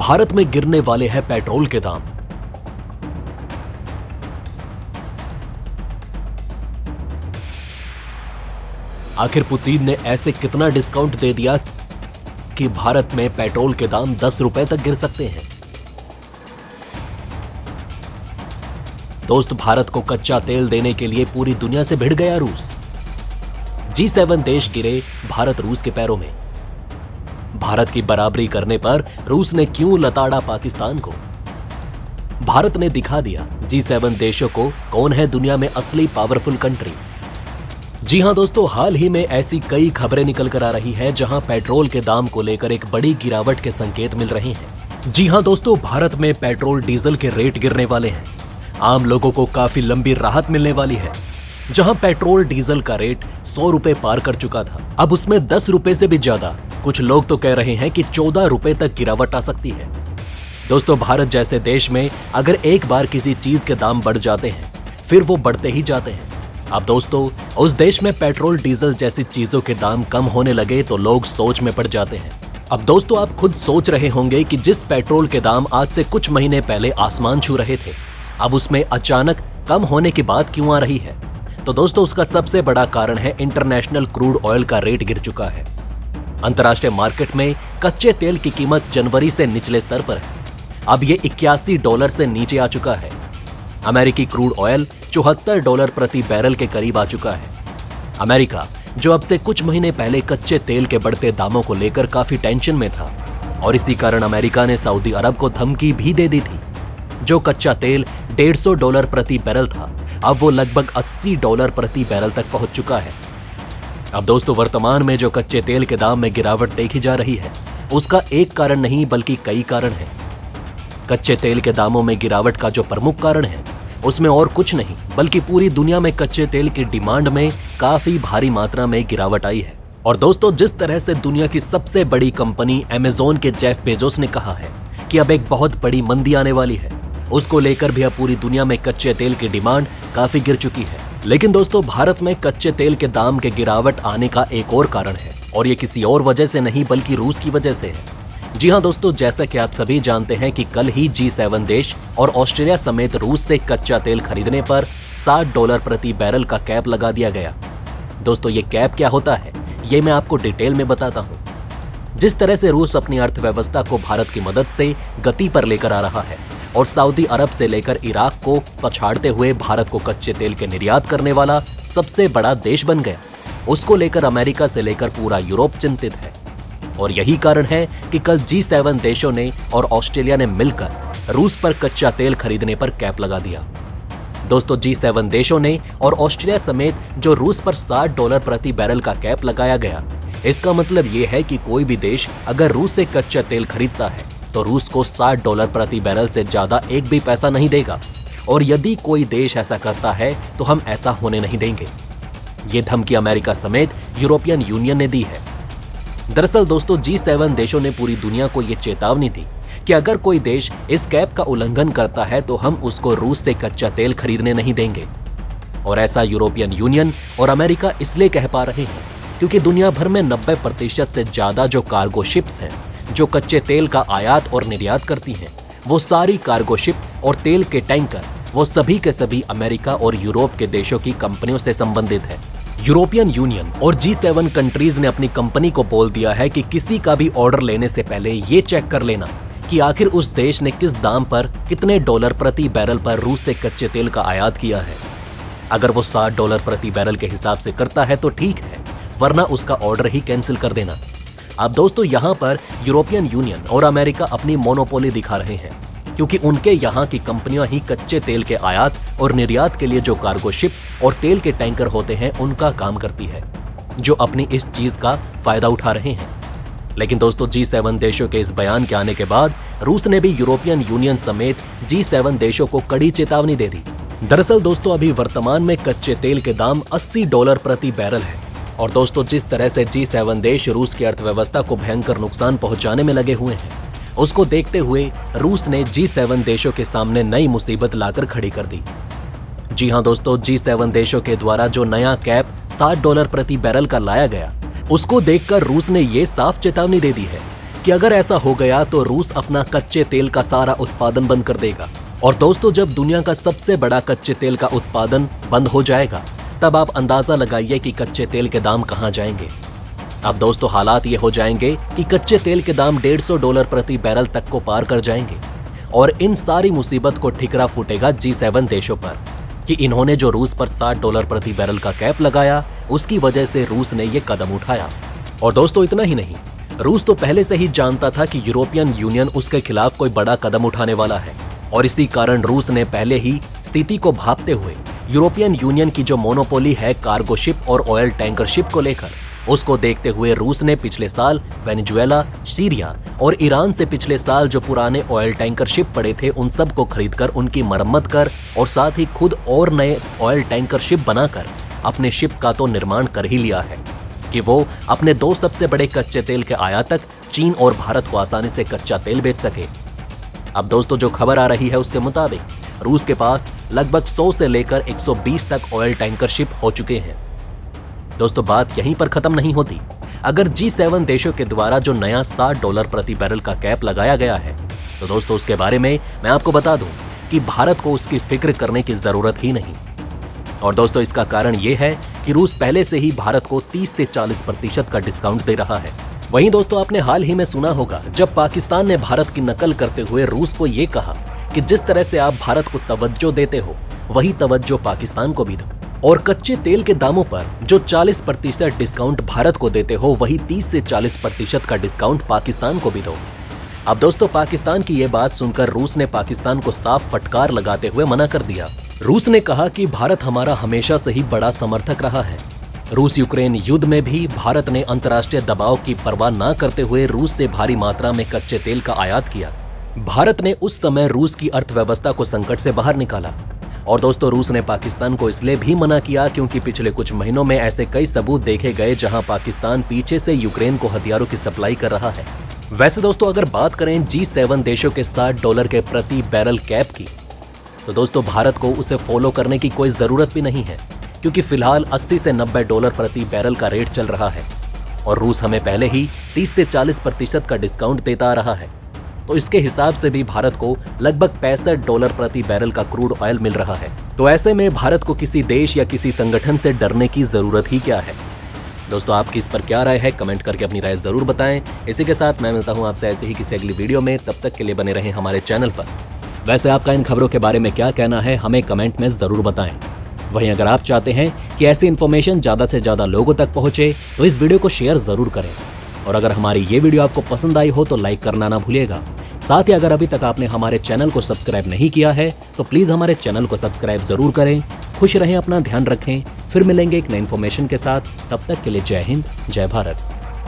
भारत में गिरने वाले हैं पेट्रोल के दाम। आखिर पुतिन ने ऐसे कितना डिस्काउंट दे दिया कि भारत में पेट्रोल के दाम 10 रुपए तक गिर सकते हैं। दोस्त, भारत को कच्चा तेल देने के लिए पूरी दुनिया से भिड़ गया रूस। G7 देश गिरे भारत रूस के पैरों में। भारत की बराबरी करने पर रूस ने क्यों लताड़ा पाकिस्तान को? भारत ने दिखा दिया G7 देशों को कौन है दुनिया में असली पावरफुल कंट्री। जी हां दोस्तों, हाल ही में ऐसी कई खबरें निकल कर आ रही है जहां पेट्रोल के दाम को लेकर एक बड़ी गिरावट के संकेत मिल रहे हैं। जी हां दोस्तों, भारत में पेट्रोल डीजल के रेट गिरने वाले हैं। आम लोगों को काफी लंबी राहत मिलने वाली है। जहां पेट्रोल डीजल का रेट 100 रुपए पार कर चुका था, अब उसमें 10 रुपए से भी ज्यादा, कुछ लोग तो कह रहे हैं कि 14 रुपए तक गिरावट आ सकती है। दोस्तों, भारत जैसे देश में अगर एक बार किसी चीज के दाम बढ़ जाते हैं फिर वो बढ़ते ही जाते हैं। अब दोस्तों, उस देश में पेट्रोल डीजल जैसी चीजों के दाम कम होने लगे तो लोग सोच में पड़ जाते हैं। अब दोस्तों, आप खुद सोच रहे होंगे कि जिस पेट्रोल के दाम आज से कुछ महीने पहले आसमान छू रहे थे, अब उसमें अचानक कम होने की बात क्यों आ रही है? तो दोस्तों, उसका सबसे बड़ा कारण है इंटरनेशनल क्रूड ऑयल का रेट गिर चुका है। अंतर्राष्ट्रीय मार्केट में कच्चे तेल की कीमत जनवरी से निचले स्तर पर है। अब ये $81 से नीचे आ चुका है। अमेरिकी क्रूड ऑयल $74 प्रति बैरल के करीब आ चुका है। अमेरिका, जो अब से कुछ महीने पहले कच्चे तेल के बढ़ते दामों को लेकर काफी टेंशन में था, और इसी कारण अमेरिका ने सऊदी अरब को धमकी भी दे दी थी। जो कच्चा तेल $150 प्रति बैरल था, अब वो लगभग $80 प्रति बैरल तक पहुंच चुका है। अब दोस्तों, वर्तमान में जो कच्चे तेल के दाम में गिरावट देखी जा रही है, उसका एक कारण नहीं बल्कि कई कारण हैं। कच्चे तेल के दामों में गिरावट का जो प्रमुख कारण है, उसमें और कुछ नहीं बल्कि पूरी दुनिया में कच्चे तेल की डिमांड में काफी भारी मात्रा में गिरावट आई है। और दोस्तों, जिस तरह से दुनिया की सबसे बड़ी कंपनी अमेज़न के जेफ बेजोस ने कहा है कि अब एक बहुत बड़ी मंदी आने वाली है, उसको लेकर भी अब पूरी दुनिया में कच्चे तेल की डिमांड काफी गिर चुकी है। लेकिन दोस्तों, भारत में कच्चे तेल के दाम के गिरावट आने का एक और कारण है, और ये किसी और वजह से नहीं बल्कि रूस की वजह से है। जी हां दोस्तों, जैसा कि आप सभी जानते हैं कि कल ही G7 देश और ऑस्ट्रेलिया समेत रूस से कच्चा तेल खरीदने पर $60 प्रति बैरल का कैप लगा दिया गया। दोस्तों, ये कैप क्या होता है, ये मैं आपको डिटेल में बताता हूं। जिस तरह से रूस अपनी अर्थव्यवस्था को भारत की मदद से गति पर लेकर आ रहा है और सऊदी अरब से लेकर इराक को पछाड़ते हुए भारत को कच्चे तेल के निर्यात करने वाला सबसे बड़ा देश बन गया, उसको लेकर अमेरिका से लेकर पूरा यूरोप चिंतित है। और यही कारण है कि कल G7 देशों ने और ऑस्ट्रेलिया ने मिलकर रूस पर कच्चा तेल खरीदने पर कैप लगा दिया। दोस्तों, G7 देशों ने और ऑस्ट्रेलिया समेत जो रूस पर $60 प्रति बैरल का कैप लगाया गया, इसका मतलब ये है कि कोई भी देश अगर रूस से कच्चा तेल खरीदता है तो रूस को $60 प्रति बैरल से ज्यादा एक भी पैसा नहीं देगा, और यदि कोई देश ऐसा करता है तो हम ऐसा होने नहीं देंगे। ये धमकी अमेरिका समेत यूरोपियन यूनियन ने दी है। दरअसल दोस्तों, G7 देशों ने पूरी दुनिया को ये चेतावनी दी कि अगर कोई देश इस कैप का उल्लंघन करता है तो हम उसको रूस से कच्चा तेल खरीदने नहीं देंगे। और ऐसा यूरोपियन यूनियन और अमेरिका इसलिए कह पा रहे हैं क्योंकि दुनिया भर में 90% से ज्यादा जो कार्गो शिप्स हैं जो कच्चे तेल का आयात और निर्यात करती हैं, वो सारी कार्गो शिप और तेल के टैंकर वो सभी के सभी अमेरिका और यूरोप के देशों की कंपनियों से संबंधित है। यूरोपियन यूनियन और G7 कंट्रीज ने अपनी कंपनी को बोल दिया है कि किसी का भी ऑर्डर लेने से पहले ये चेक कर लेना कि आखिर उस देश ने किस दाम पर कितने डॉलर प्रति बैरल पर रूस से कच्चे तेल का आयात किया है। अगर वो $60 प्रति बैरल के हिसाब से करता है तो ठीक है, वरना उसका ऑर्डर ही कैंसिल कर देना। अब दोस्तों, यहाँ पर यूरोपियन यूनियन और अमेरिका अपनी मोनोपोली दिखा रहे हैं, क्योंकि उनके यहाँ की कंपनियां ही कच्चे तेल के आयात और निर्यात के लिए जो कार्गो शिप और तेल के टैंकर होते हैं उनका काम करती है, जो अपनी इस चीज का फायदा उठा रहे हैं। लेकिन दोस्तों, G7 देशों के इस बयान के आने के बाद रूस ने भी यूरोपियन यूनियन समेत G7 देशों को कड़ी चेतावनी दे दी। दरअसल दोस्तों, अभी वर्तमान में कच्चे तेल के दाम $80 प्रति बैरल है। और दोस्तों, जिस तरह से G7 देश रूस की अर्थव्यवस्था को भयंकर नुकसान पहुंचाने में लगे हुए हैं, उसको देखते हुए रूस ने G7 देशों के सामने नई मुसीबत लाकर खड़ी कर दी। जी हां दोस्तों, G7 देशों के द्वारा जो नया कैप $60 प्रति बैरल का लाया गया, उसको देखकर रूस ने ये साफ चेतावनी दे दी है कि अगर ऐसा हो गया तो रूस अपना कच्चे तेल का सारा उत्पादन बंद कर देगा। और दोस्तों, जब दुनिया का सबसे बड़ा कच्चे तेल का उत्पादन बंद हो जाएगा तब आप अंदाजा लगाइए कि कच्चे तेल के दाम कहां जाएंगे। अब दोस्तों, हालात ये हो जाएंगे कि कच्चे तेल के दाम $150 प्रति बैरल तक को पार कर जाएंगे। और इन सारी मुसीबत को ठिकरा फूटेगा G7 देशों पर कि इन्होंने जो रूस पर $60 प्रति बैरल का कैप लगाया, उसकी वजह से रूस ने ये कदम उठाया। और दोस्तों, इतना ही नहीं, रूस तो पहले से ही जानता था कि यूरोपियन यूनियन उसके खिलाफ कोई बड़ा कदम उठाने वाला है। और इसी कारण रूस ने पहले ही स्थिति को भांपते हुए यूरोपियन यूनियन की जो मोनोपोली है कार्गो शिप और ऑयल टैंकर शिप को लेकर, उसको देखते हुए रूस ने पिछले साल वेनेजुएला, सीरिया और ईरान से पिछले साल जो पुराने ऑयल टैंकर शिप पड़े थे उन सब को खरीदकर उनकी मरम्मत कर और साथ ही खुद और नए ऑयल टैंकर शिप बनाकर अपने शिप का तो निर्माण कर ही लिया है कि वो अपने 2 सबसे बड़े कच्चे तेल के आयातक चीन और भारत को आसानी से कच्चा तेल बेच सके। अब दोस्तों, जो खबर आ रही है उसके मुताबिक रूस के पास लगभग 100 से लेकर 120 तक ऑयल टैंकर शिप हो चुके हैं। दोस्तों, बात यहीं पर खत्म नहीं होती। अगर G7 देशों के द्वारा जो नया $60 प्रति बैरल का कैप लगाया गया है तो दोस्तों, उसके बारे में मैं आपको बता दूं कि भारत को उसकी फिक्र करने की जरूरत ही नहीं। और दोस्तों, इसका कारण यह है कि रूस पहले से ही भारत को 30 से 40% का डिस्काउंट दे रहा है। वहीं दोस्तों, आपने हाल ही में सुना होगा जब पाकिस्तान ने भारत की नकल करते हुए रूस को ये कहा कि जिस तरह से आप भारत को तवज्जो देते हो वही तवज्जो पाकिस्तान को भी दो। और कच्चे तेल के दामों पर जो 40% डिस्काउंट भारत को देते हो वही 30 से 40% का डिस्काउंट पाकिस्तान को भी दो। अब दोस्तों, पाकिस्तान की ये बात सुनकर रूस ने पाकिस्तान को साफ फटकार लगाते हुए मना कर दिया। रूस ने कहा कि भारत हमारा हमेशा से ही बड़ा समर्थक रहा है। रूस यूक्रेन युद्ध में भी भारत ने अंतर्राष्ट्रीय दबाव की परवाह न करते हुए रूस से भारी मात्रा में कच्चे तेल का आयात किया। भारत ने उस समय रूस की अर्थव्यवस्था को संकट से बाहर निकाला। और दोस्तों, रूस ने पाकिस्तान को इसलिए भी मना किया क्योंकि पिछले कुछ महीनों में ऐसे कई सबूत देखे गए जहां पाकिस्तान पीछे से यूक्रेन को हथियारों की सप्लाई कर रहा है। वैसे दोस्तों, अगर बात करें G7 देशों के $60 के प्रति बैरल कैप की तो दोस्तों, भारत को उसे फॉलो करने की कोई जरूरत भी नहीं है क्योंकि फिलहाल $80 से $90 प्रति बैरल का रेट चल रहा है और रूस हमें पहले ही 30 से 40% का डिस्काउंट देता आ रहा है। तो इसके हिसाब से भी भारत को लगभग $65 प्रति बैरल का क्रूड ऑयल मिल रहा है। तो ऐसे में भारत को किसी देश या किसी संगठन से डरने की जरूरत ही क्या है। दोस्तों, आपकी इस पर क्या राय है, कमेंट करके अपनी राय जरूर बताएं। इसी के साथ मैं मिलता हूं आपसे ऐसे ही किसी अगली वीडियो में। तब तक के लिए बने रहें हमारे चैनल पर। वैसे आपका इन खबरों के बारे में क्या कहना है हमें कमेंट में जरूर बताएं। वहीं अगर आप चाहते हैं कि ऐसी इन्फॉर्मेशन ज़्यादा से ज़्यादा लोगों तक पहुंचे तो इस वीडियो को शेयर जरूर करें। और अगर हमारी ये वीडियो आपको पसंद आई हो तो लाइक करना ना भूलिएगा। साथ ही अगर अभी तक आपने हमारे चैनल को सब्सक्राइब नहीं किया है तो प्लीज़ हमारे चैनल को सब्सक्राइब जरूर करें। खुश रहें, अपना ध्यान रखें। फिर मिलेंगे एक नई इन्फॉर्मेशन के साथ। तब तक के लिए जय हिंद, जय भारत।